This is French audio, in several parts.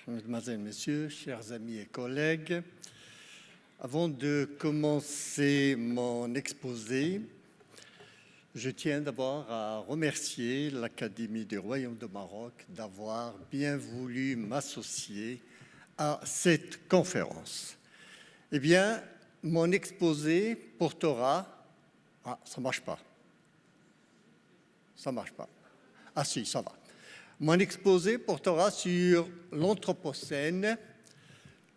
Mesdemoiselles, Messieurs, chers amis et collègues, avant de commencer mon exposé, je tiens d'abord à remercier l'Académie du Royaume de Maroc d'avoir bien voulu m'associer à cette conférence. Eh bien, mon exposé portera... Ah, ça ne marche pas. Ça ne marche pas. Ah si, ça va. Mon exposé portera sur l'Anthropocène.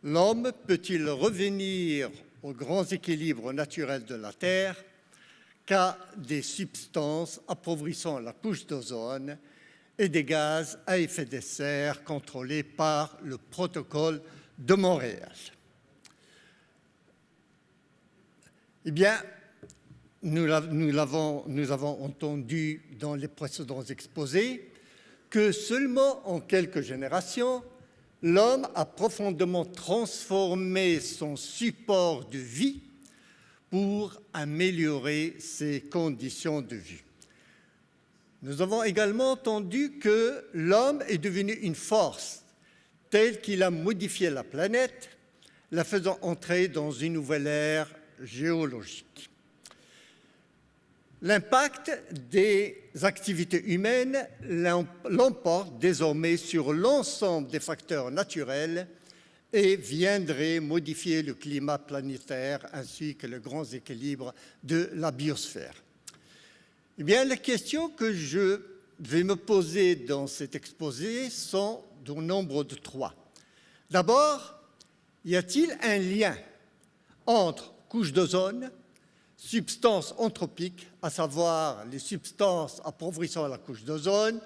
L'homme peut-il revenir aux grands équilibres naturels de la Terre qu'à des substances appauvrissant la couche d'ozone et des gaz à effet de serre contrôlés par le protocole de Montréal? Eh bien, nous avons entendu dans les précédents exposés que seulement en quelques générations, l'homme a profondément transformé son support de vie pour améliorer ses conditions de vie. Nous avons également entendu que l'homme est devenu une force telle qu'il a modifié la planète, la faisant entrer dans une nouvelle ère géologique. L'impact des activités humaines l'emporte désormais sur l'ensemble des facteurs naturels et viendrait modifier le climat planétaire ainsi que le grand équilibre de la biosphère. Eh bien, les questions que je vais me poser dans cet exposé sont au nombre de 3. D'abord, y a-t-il un lien entre couche d'ozone, substances anthropiques, à savoir les substances appauvrissant la couche d'ozone,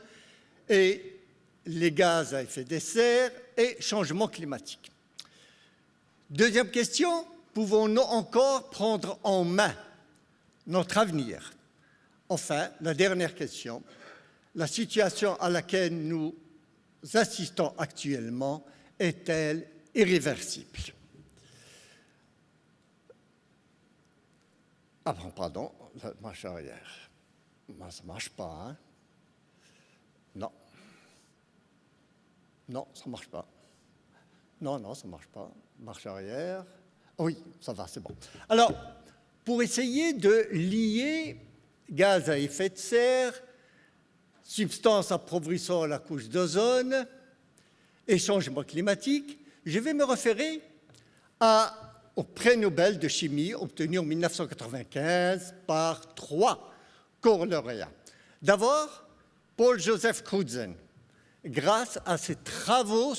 et les gaz à effet de serre et changement climatique? Deuxième question, pouvons-nous encore prendre en main notre avenir? Enfin, la dernière question, la situation à laquelle nous assistons actuellement est-elle irréversible? Ah bon, pardon, la marche arrière. Ça ne marche pas, hein? Non. Non, ça ne marche pas. Non, ça ne marche pas. Marche arrière. Oh oui, ça va, c'est bon. Alors, pour essayer de lier gaz à effet de serre, substances appauvrissant la couche d'ozone et changement climatique, je vais me référer au prix Nobel de chimie obtenu en 1995 par 3 corps lauréats. D'abord, Paul Joseph Crutzen, grâce à ses travaux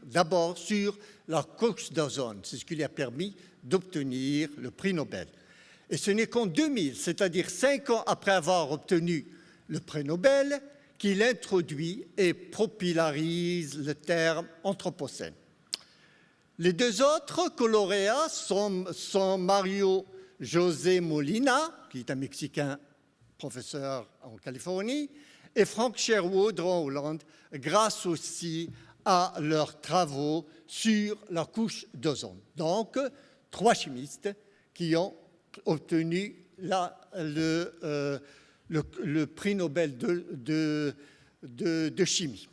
d'abord sur la couche d'ozone. C'est ce qui lui a permis d'obtenir le prix Nobel. Et ce n'est qu'en 2000, c'est-à-dire 5 ans après avoir obtenu le prix Nobel, qu'il introduit et popularise le terme Anthropocène. Les 2 autres lauréats sont Mario José Molina, qui est un Mexicain professeur en Californie, et Frank Sherwood en Hollande, grâce aussi à leurs travaux sur la couche d'ozone. Donc, 3 chimistes qui ont obtenu le prix Nobel de chimie.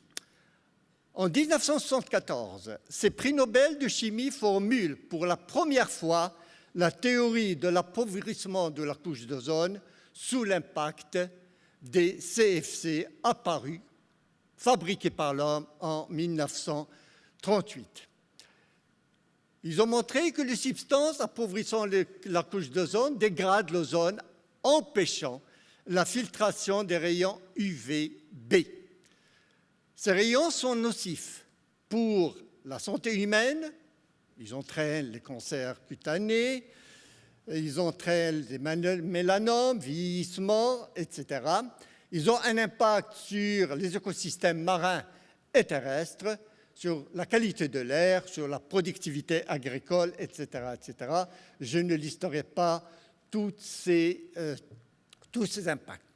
En 1974, ces prix Nobel de chimie formulent pour la première fois la théorie de l'appauvrissement de la couche d'ozone sous l'impact des CFC apparus, fabriqués par l'homme en 1938. Ils ont montré que les substances appauvrissant la couche d'ozone dégradent l'ozone, empêchant la filtration des rayons UVB. Ces rayons sont nocifs pour la santé humaine. Ils entraînent les cancers cutanés, ils entraînent les mélanomes, vieillissement, etc. Ils ont un impact sur les écosystèmes marins et terrestres, sur la qualité de l'air, sur la productivité agricole, etc., etc. Je ne listerai pas tous ces impacts.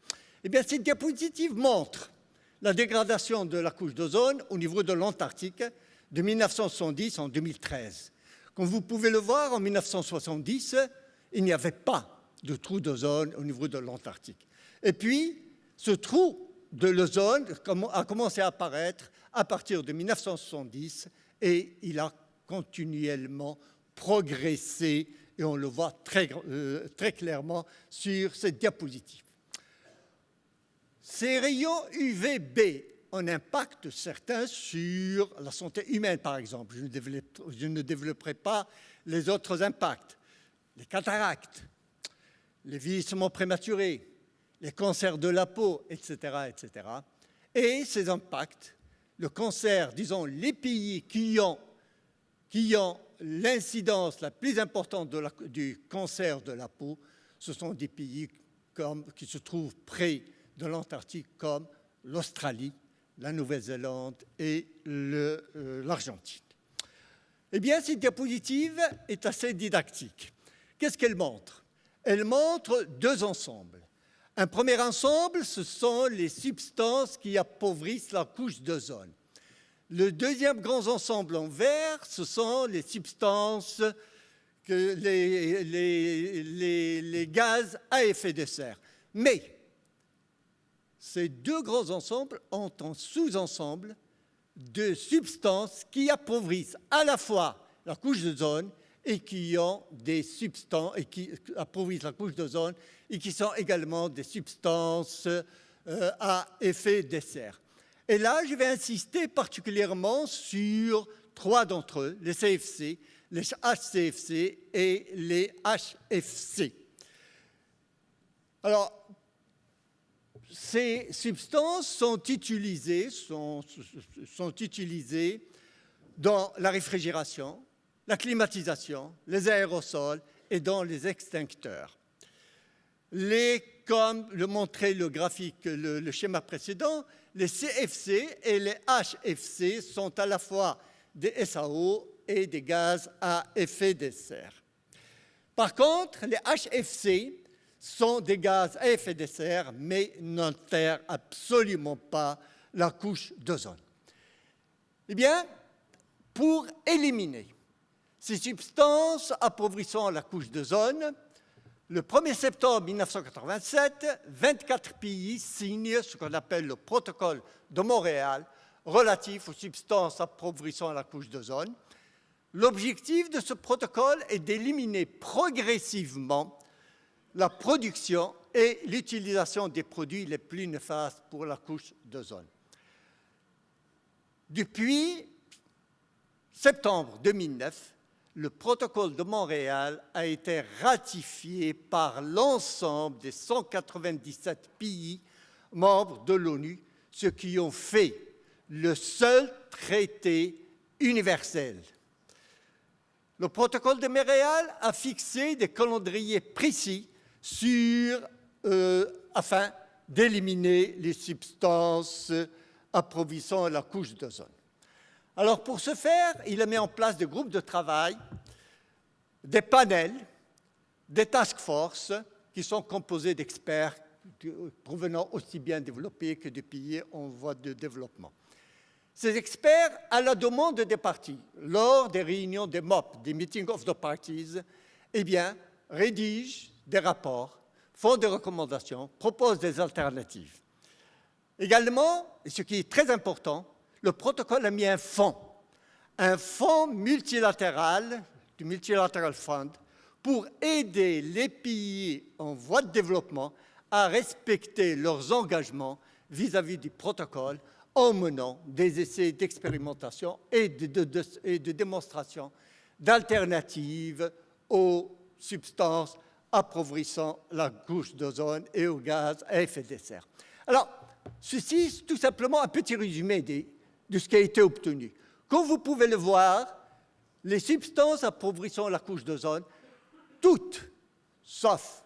Eh bien, cette diapositive montre la dégradation de la couche d'ozone au niveau de l'Antarctique de 1970 en 2013. Comme vous pouvez le voir, en 1970, il n'y avait pas de trou d'ozone au niveau de l'Antarctique. Et puis, ce trou de l'ozone a commencé à apparaître à partir de 1970 et il a continuellement progressé et on le voit très clairement sur cette diapositive. Ces rayons UVB ont un impact certain sur la santé humaine, par exemple. Je ne développerai pas les autres impacts. Les cataractes, les vieillissements prématurés, les cancers de la peau, etc., etc. Et ces impacts, le cancer, disons, les pays qui ont l'incidence la plus importante du cancer de la peau, ce sont des pays qui se trouvent près de l'Antarctique, comme l'Australie, la Nouvelle-Zélande et l'Argentine. Eh bien, cette diapositive est assez didactique. Qu'est-ce qu'elle montre? Elle montre deux ensembles. Un premier ensemble, ce sont les substances qui appauvrissent la couche d'ozone. Le deuxième grand ensemble en vert, ce sont les substances, les gaz à effet de serre. Mais ces deux grands ensembles ont un sous-ensemble de substances qui appauvrissent à la fois la couche d'ozone et qui ont des substances et qui appauvrissent la couche d'ozone et qui sont également des substances à effet de serre. Et là, je vais insister particulièrement sur trois d'entre eux, les CFC, les HCFC et les HFC. Alors, ces substances sont utilisées dans la réfrigération, la climatisation, les aérosols et dans les extincteurs. Comme le montrait le graphique, le schéma précédent, les CFC et les HFC sont à la fois des SAO et des gaz à effet de serre. Par contre, les HFC sont des gaz à effet de serre, mais n'altèrent absolument pas la couche d'ozone. Eh bien, pour éliminer ces substances appauvrissant la couche d'ozone, le 1er septembre 1987, 24 pays signent ce qu'on appelle le protocole de Montréal relatif aux substances appauvrissant la couche d'ozone. L'objectif de ce protocole est d'éliminer progressivement la production et l'utilisation des produits les plus néfastes pour la couche d'ozone. Depuis septembre 2009, le protocole de Montréal a été ratifié par l'ensemble des 197 pays membres de l'ONU, ce qui en fait le seul traité universel. Le protocole de Montréal a fixé des calendriers précis afin d'éliminer les substances appauvrissant la couche d'ozone. Alors, pour ce faire, il a mis en place des groupes de travail, des panels, des task forces qui sont composés d'experts provenant aussi bien développés que de pays en voie de développement. Ces experts, à la demande des parties, lors des réunions des MOP, des Meeting of the Parties, eh bien, rédigent des rapports, font des recommandations, proposent des alternatives. Également, et ce qui est très important, le protocole a mis un fonds multilatéral, du Multilateral Fund, pour aider les pays en voie de développement à respecter leurs engagements vis-à-vis du protocole en menant des essais d'expérimentation et de démonstration d'alternatives aux substances appauvrissant la couche d'ozone et aux gaz à effet de serre. Alors, ceci, c'est tout simplement un petit résumé de ce qui a été obtenu. Comme vous pouvez le voir, les substances appauvrissant la couche d'ozone, toutes, sauf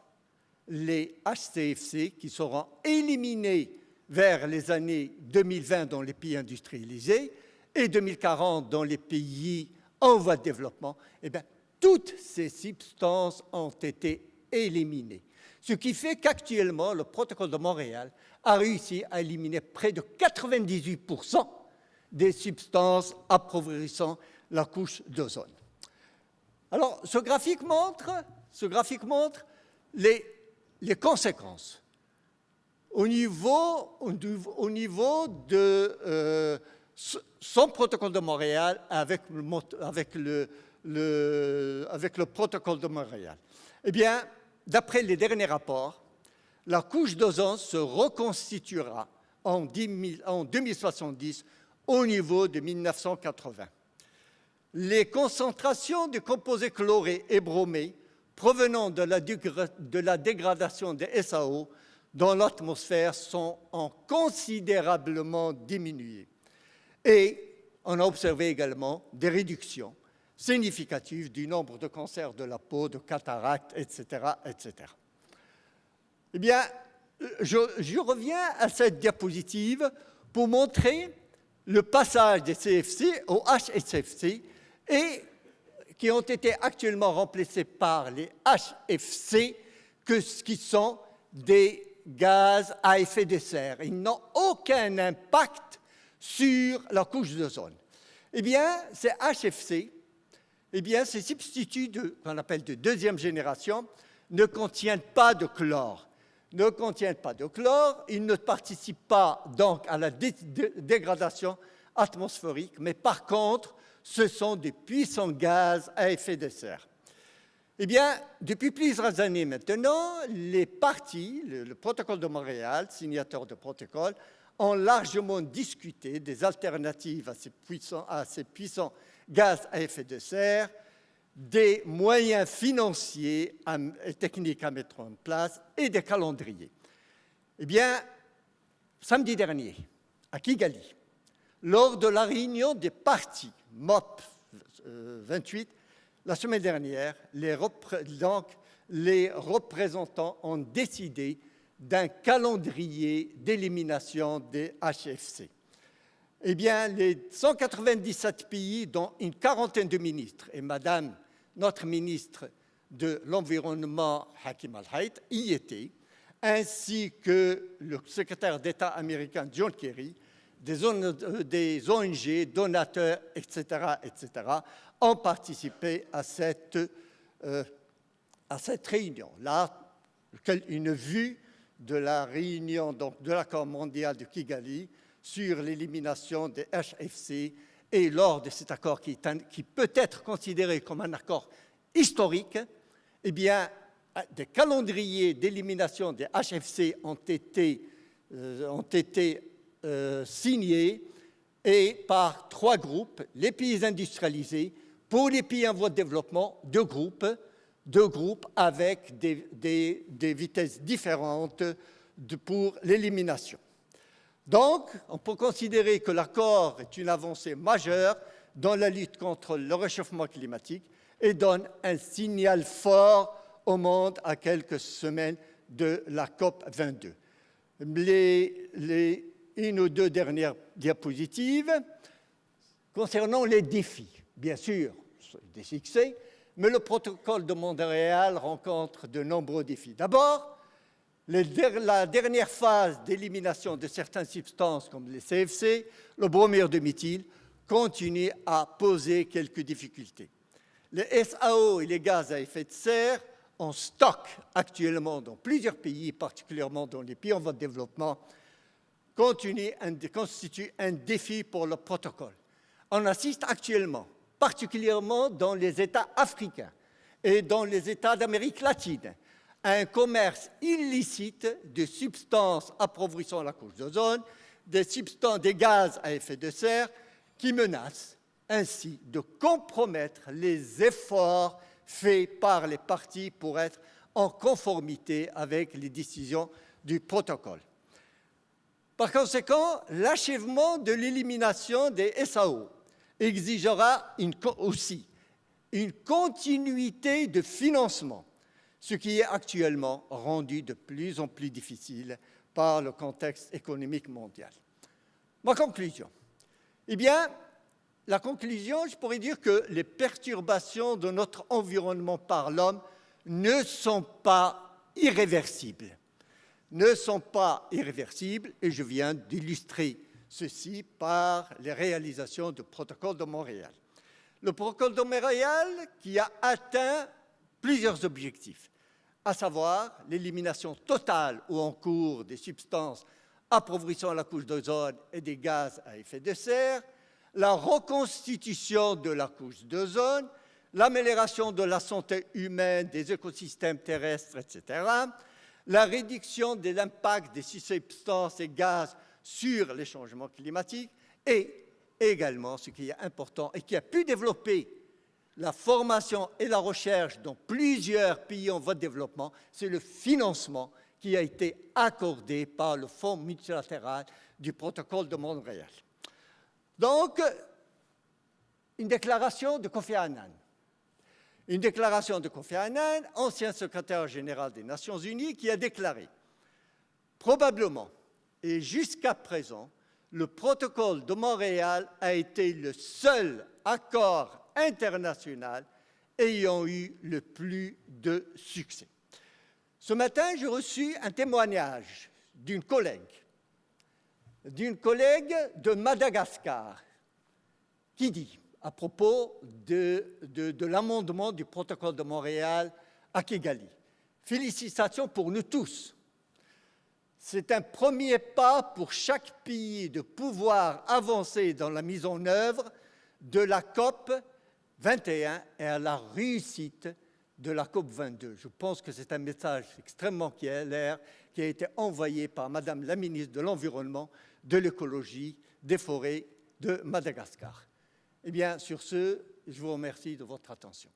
les HCFC, qui seront éliminées vers les années 2020 dans les pays industrialisés et 2040 dans les pays en voie de développement, eh bien, toutes ces substances ont été éliminées. Ce qui fait qu'actuellement, le protocole de Montréal a réussi à éliminer près de 98% des substances appauvrissant la couche d'ozone. Alors, ce graphique montre les conséquences au niveau de son protocole de Montréal avec le protocole de Montréal. Eh bien, d'après les derniers rapports, la couche d'ozone se reconstituera en 2070 au niveau de 1980. Les concentrations de composés chlorés et bromés provenant de la dégradation des SAO dans l'atmosphère sont considérablement diminuées. Et on a observé également des réductions significatives du nombre de cancers de la peau, de cataractes, etc., etc. Eh bien, je reviens à cette diapositive pour montrer le passage des CFC au HCFC et qui ont été actuellement remplacés par les HFC, qui sont des gaz à effet de serre. Ils n'ont aucun impact sur la couche d'ozone. Eh bien, ces HFC, ces substituts qu'on appelle de deuxième génération, ne contiennent pas de chlore. Ils ne participent pas donc à la dégradation atmosphérique, mais par contre, ce sont des puissants gaz à effet de serre. Eh bien, depuis plusieurs années maintenant, les parties, le protocole de Montréal, signataires de protocole, ont largement discuté des alternatives à ces puissants gaz à effet de serre, des moyens financiers et techniques à mettre en place et des calendriers. Eh bien, samedi dernier, à Kigali, lors de la réunion des parties MOP 28, la semaine dernière, les représentants ont décidé d'un calendrier d'élimination des HFC. Eh bien, les 197 pays, dont une quarantaine de ministres, et Madame, notre ministre de l'Environnement, Hakim Al-Hayt, y était, ainsi que le secrétaire d'État américain John Kerry, des ONG, donateurs, etc., ont participé à cette réunion. Là, une vue de la réunion donc, de l'accord mondial de Kigali sur l'élimination des HFC et lors de cet accord qui peut être considéré comme un accord historique, eh bien, des calendriers d'élimination des HFC ont été signés et par 3 groupes, les pays industrialisés, pour les pays en voie de développement, 2 groupes avec des vitesses différentes pour l'élimination. Donc, on peut considérer que l'accord est une avancée majeure dans la lutte contre le réchauffement climatique et donne un signal fort au monde à quelques semaines de la COP 22. Une ou 2 dernières diapositives concernant les défis. Bien sûr, des succès, mais le protocole de Montréal rencontre de nombreux défis. D'abord, la dernière phase d'élimination de certaines substances comme les CFC, le bromure de méthyle, continue à poser quelques difficultés. Les SAO et les gaz à effet de serre en stock actuellement dans plusieurs pays, particulièrement dans les pays en voie de développement, constituent un défi pour le protocole. On assiste actuellement, particulièrement dans les États africains et dans les États d'Amérique latine, à un commerce illicite de substances appauvrissant la couche d'ozone, des gaz à effet de serre qui menacent ainsi de compromettre les efforts faits par les parties pour être en conformité avec les décisions du protocole. Par conséquent, l'achèvement de l'élimination des SAO exigera aussi une continuité de financement, ce qui est actuellement rendu de plus en plus difficile par le contexte économique mondial. Ma conclusion. Eh bien, la conclusion, je pourrais dire que les perturbations de notre environnement par l'homme ne sont pas irréversibles. Et je viens d'illustrer ceci par les réalisations du protocole de Montréal. Le protocole de Montréal qui a atteint plusieurs objectifs, à savoir l'élimination totale ou en cours des substances appauvrissant la couche d'ozone et des gaz à effet de serre, la reconstitution de la couche d'ozone, l'amélioration de la santé humaine, des écosystèmes terrestres, etc., la réduction de l'impact des substances et gaz sur les changements climatiques, et également, ce qui est important et qui a pu développer la formation et la recherche dans plusieurs pays en voie de développement, c'est le financement qui a été accordé par le Fonds multilatéral du protocole de Montréal. Donc, une déclaration de Kofi Annan. Une déclaration de Kofi Annan, ancien secrétaire général des Nations Unies, qui a déclaré « Probablement, et jusqu'à présent, le protocole de Montréal a été le seul accord international ayant eu le plus de succès. » Ce matin, j'ai reçu un témoignage d'une collègue de Madagascar qui dit, à propos de l'amendement du protocole de Montréal à Kigali, « Félicitations pour nous tous. C'est un premier pas pour chaque pays de pouvoir avancer dans la mise en œuvre de la COP 21 et à la réussite de la COP 22. Je pense que c'est un message extrêmement clair qui a été envoyé par Madame la ministre de l'Environnement, de l'Écologie, des Forêts de Madagascar. Eh bien, sur ce, je vous remercie de votre attention.